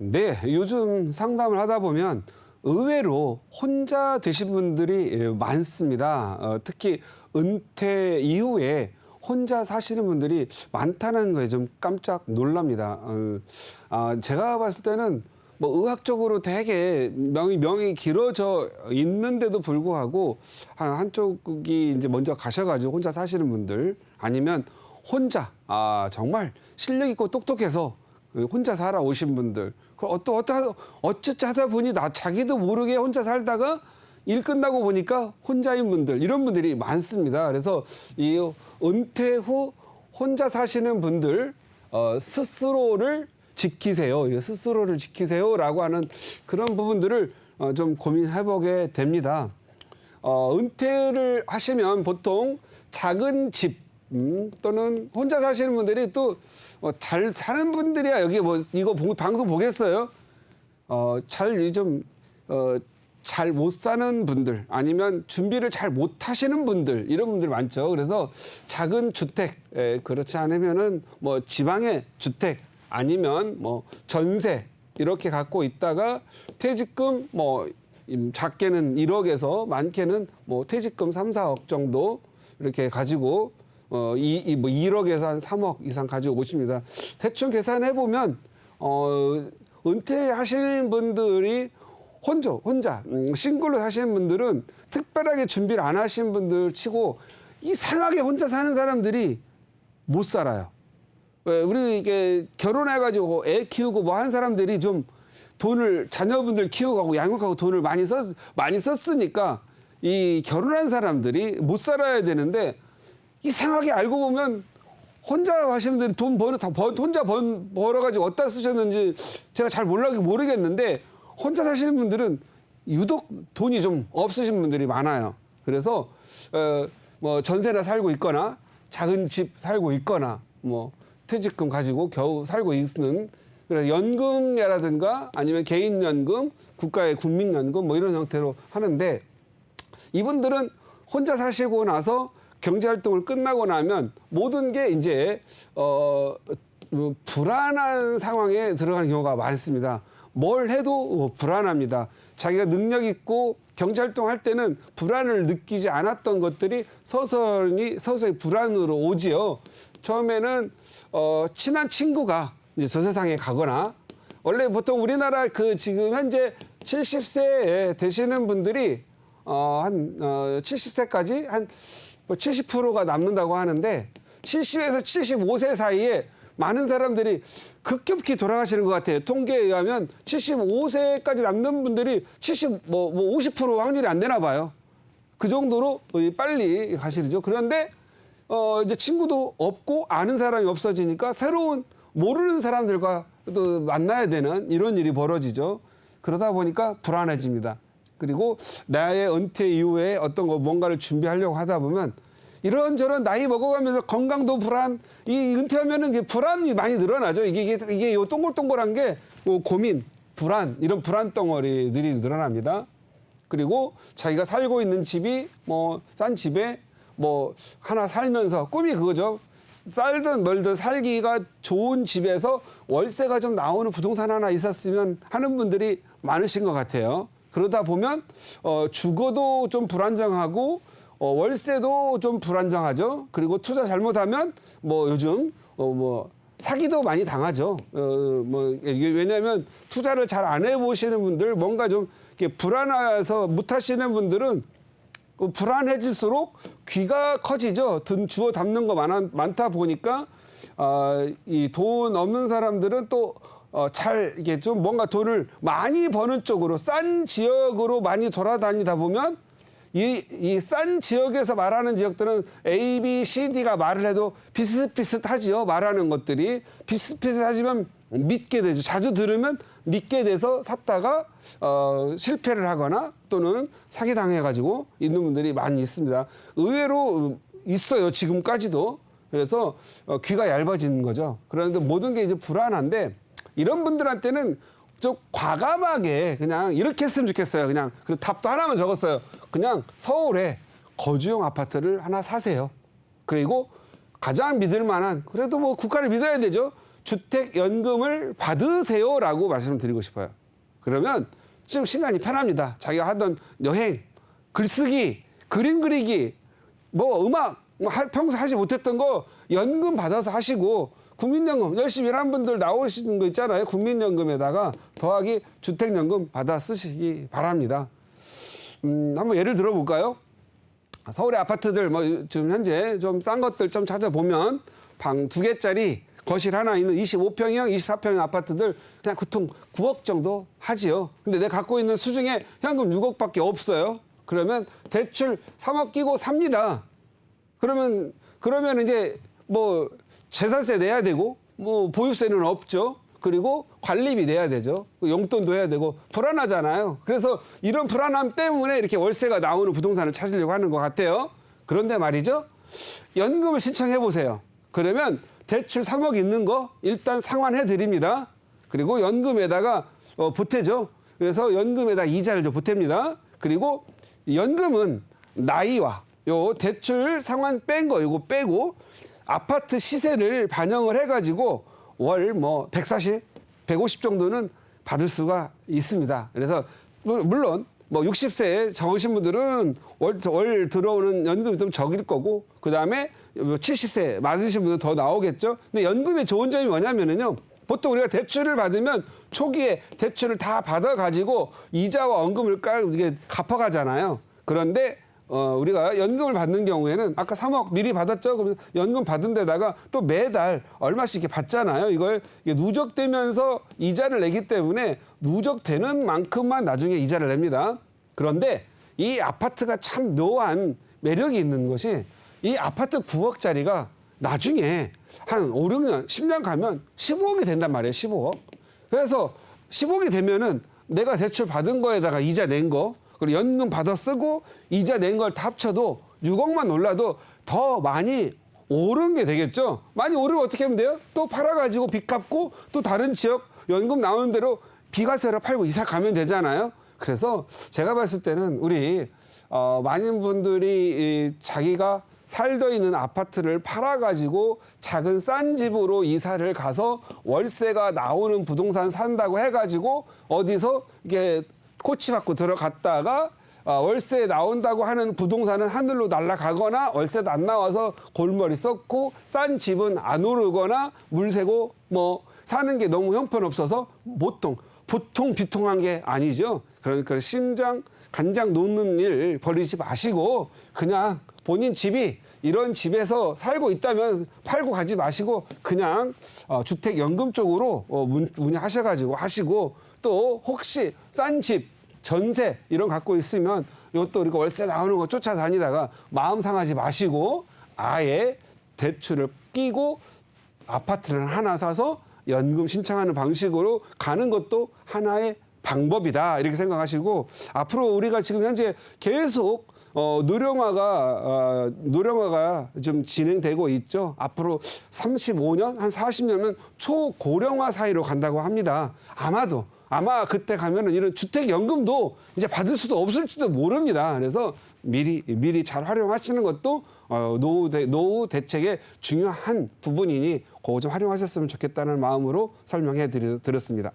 네, 요즘 상담을 하다 보면 의외로 혼자 되신 분들이 많습니다. 특히 은퇴 이후에 혼자 사시는 분들이 많다는 거에 좀 깜짝 놀랍니다. 제가 봤을 때는 뭐 의학적으로 되게 명이 길어져 있는데도 불구하고 한쪽이 이제 먼저 가셔가지고 혼자 사시는 분들 아니면 혼자 정말 실력 있고 똑똑해서 혼자 살아오신 분들 어쩌지 하다 보니 자기도 모르게 혼자 살다가 일 끝나고 보니까 혼자인 분들 이런 분들이 많습니다. 그래서 이 은퇴 후 혼자 사시는 분들 스스로를 지키세요. 스스로를 지키세요라고 하는 그런 부분들을 좀 고민해보게 됩니다. 은퇴를 하시면 보통 작은 집 또는 혼자 사시는 분들이 또 잘 사는 분들이야 여기 뭐 이거 방송 보겠어요? 잘 못 사는 분들 아니면 준비를 잘 못 하시는 분들 이런 분들 많죠. 그래서 작은 주택 그렇지 않으면은 뭐 지방의 주택 아니면 뭐 전세 이렇게 갖고 있다가 퇴직금 뭐 작게는 1억에서 많게는 뭐 퇴직금 3, 4억 정도 이렇게 가지고 뭐 1억에서 한 3억 이상 가지고 오십니다. 대충 계산해 보면 은퇴하시는 분들이 혼자 싱글로 사시는 분들은 특별하게 준비를 안 하신 분들 치고 이상하게 혼자 사는 사람들이 못 살아요. 왜 우리 이게 결혼해가지고 애 키우고 뭐 한 사람들이 좀 돈을 자녀분들 키우고 양육하고 돈을 많이 썼으니까 이 결혼한 사람들이 못 살아야 되는데 이상하게 알고 보면 혼자 하시는 분들이 돈 혼자 벌어가지고 어디다 쓰셨는지 제가 잘 모르겠는데 혼자 사시는 분들은 유독 돈이 좀 없으신 분들이 많아요. 그래서 뭐 전세나 살고 있거나 작은 집 살고 있거나 뭐 퇴직금 가지고 겨우 살고 있는 그래서 연금이라든가 아니면 개인연금, 국가의 국민연금 뭐 이런 형태로 하는데 이분들은 혼자 사시고 나서 경제활동을 끝나고 나면 모든 게 이제 불안한 상황에 들어가는 경우가 많습니다. 뭘 해도 불안합니다. 자기가 능력 있고 경제활동 할 때는 불안을 느끼지 않았던 것들이 서서히 불안으로 오지요. 처음에는 친한 친구가 이제 저 세상에 가거나 원래 보통 우리나라 지금 현재 70세 되시는 분들이 한 70세까지 한 70%가 남는다고 하는데 70에서 75세 사이에 많은 사람들이 급격히 돌아가시는 것 같아요. 통계에 의하면 75세까지 남는 분들이 50% 확률이 안 되나 봐요. 그 정도로 빨리 가시죠. 그런데 이제 친구도 없고 아는 사람이 없어지니까 새로운 모르는 사람들과 또 만나야 되는 이런 일이 벌어지죠. 그러다 보니까 불안해집니다. 그리고 나의 은퇴 이후에 어떤 뭔가를 준비하려고 하다 보면 이런저런 나이 먹어가면서 건강도 불안, 은퇴하면은 이제 불안이 많이 늘어나죠. 이게 요 동글동글한 게 고민, 불안, 이런 불안 덩어리들이 늘어납니다. 그리고 자기가 살고 있는 집이 싼 집에 하나 살면서 꿈이 그거죠. 살든 멀든 살기가 좋은 집에서 월세가 좀 나오는 부동산 하나 있었으면 하는 분들이 많으신 것 같아요. 그러다 보면 주거도 좀 불안정하고 월세도 좀 불안정하죠. 그리고 투자 잘못하면 요즘 사기도 많이 당하죠. 왜냐하면 투자를 잘 안 해보시는 분들 뭔가 좀 이렇게 불안해서 못 하시는 분들은 불안해질수록 귀가 커지죠. 주워 담는 거 많다 보니까 이 돈 없는 사람들은 또 이게 좀 뭔가 돈을 많이 버는 쪽으로 싼 지역으로 많이 돌아다니다 보면 이 싼 지역에서 말하는 지역들은 A, B, C, D가 말을 해도 비슷비슷하지요. 말하는 것들이 비슷비슷하지만 믿게 되죠. 자주 들으면 믿게 돼서 샀다가 실패를 하거나 또는 사기당해가지고 있는 분들이 많이 있습니다. 의외로 있어요. 지금까지도. 그래서 귀가 얇아지는 거죠. 그런데 모든 게 이제 불안한데 이런 분들한테는 좀 과감하게 그냥 이렇게 했으면 좋겠어요. 그냥 그리고 답도 하나만 적었어요. 그냥 서울에 거주용 아파트를 하나 사세요. 그리고 가장 믿을 만한 그래도 국가를 믿어야 되죠. 주택연금을 받으세요라고 말씀드리고 싶어요. 그러면 좀 시간이 편합니다. 자기가 하던 여행, 글쓰기, 그림 그리기, 뭐 음악, 평소 하지 못했던 거 연금 받아서 하시고 국민연금 열심히 일한 분들 나오시는 거 있잖아요. 국민연금에다가 더하기 주택연금 받아 쓰시기 바랍니다. 한번 예를 들어볼까요? 서울의 아파트들 뭐 지금 현재 좀 싼 것들 좀 찾아보면 방 2개짜리 거실 하나 있는 25평형, 24평형 아파트들 그냥 보통 9억 정도 하지요. 근데 내가 갖고 있는 수중에 현금 6억밖에 없어요. 그러면 대출 3억 끼고 삽니다. 그러면 이제 뭐 재산세 내야 되고 뭐 보유세는 없죠. 그리고 관리비 내야 되죠. 용돈도 해야 되고 불안하잖아요. 그래서 이런 불안함 때문에 이렇게 월세가 나오는 부동산을 찾으려고 하는 것 같아요. 그런데 말이죠. 연금을 신청해 보세요. 그러면 대출 3억 있는 거 일단 상환해 드립니다. 그리고 연금에다가 보태죠. 그래서 연금에다 이자를 좀 보탭니다. 그리고 연금은 나이와 요 대출 상환 뺀 거 이거 빼고 아파트 시세를 반영을 해가지고 월 뭐 140, 150 정도는 받을 수가 있습니다. 그래서 물론 뭐 60세에 적으신 분들은 월 들어오는 연금이 좀 적을 거고 그다음에 70세 맞으신 분들은 더 나오겠죠. 근데 연금의 좋은 점이 뭐냐면은요. 보통 우리가 대출을 받으면 초기에 대출을 다 받아가지고 이자와 원금을 이게 갚아가잖아요. 그런데 우리가 연금을 받는 경우에는 아까 3억 미리 받았죠. 그러면 연금 받은 데다가 또 매달 얼마씩 이렇게 받잖아요. 이게 누적되면서 이자를 내기 때문에 누적되는 만큼만 나중에 이자를 냅니다. 그런데 이 아파트가 참 묘한 매력이 있는 것이 이 아파트 9억짜리가 나중에 한 5, 6년, 10년 가면 15억이 된단 말이에요. 15억. 그래서 15억이 되면은 내가 대출 받은 거에다가 이자 낸 거 그리고 연금 받아 쓰고 이자 낸 걸 다 합쳐도 6억만 올라도 더 많이 오른 게 되겠죠. 많이 오르면 어떻게 하면 돼요? 또 팔아가지고 빚 갚고 또 다른 지역 연금 나오는 대로 비과세로 팔고 이사 가면 되잖아요. 그래서 제가 봤을 때는 우리 많은 분들이 자기가 살고 있는 아파트를 팔아가지고 작은 싼 집으로 이사를 가서 월세가 나오는 부동산 산다고 해가지고 어디서 이게 코치받고 들어갔다가 월세 나온다고 하는 부동산은 하늘로 날아가거나 월세도 안 나와서 골머리 썩고 싼 집은 안 오르거나 물 새고 뭐 사는 게 너무 형편없어서 보통 비통한 게 아니죠. 그러니까 심장 간장 놓는 일 벌이지 마시고 그냥 본인 집이 이런 집에서 살고 있다면 팔고 가지 마시고 그냥 주택연금 쪽으로 문의하셔가지고 하시고 또 혹시 싼 집, 전세 이런 거 갖고 있으면 이것도 우리가 월세 나오는 거 쫓아다니다가 마음 상하지 마시고 아예 대출을 끼고 아파트를 하나 사서 연금 신청하는 방식으로 가는 것도 하나의 방법이다 이렇게 생각하시고 앞으로 우리가 지금 현재 계속 노령화가 좀 진행되고 있죠. 앞으로 35년, 한 40년은 초고령화 사이로 간다고 합니다. 아마 그때 가면은 이런 주택연금도 이제 받을 수도 없을지도 모릅니다. 그래서 미리 잘 활용하시는 것도 노후 대책의 중요한 부분이니 그거 좀 활용하셨으면 좋겠다는 마음으로 설명해 드렸습니다.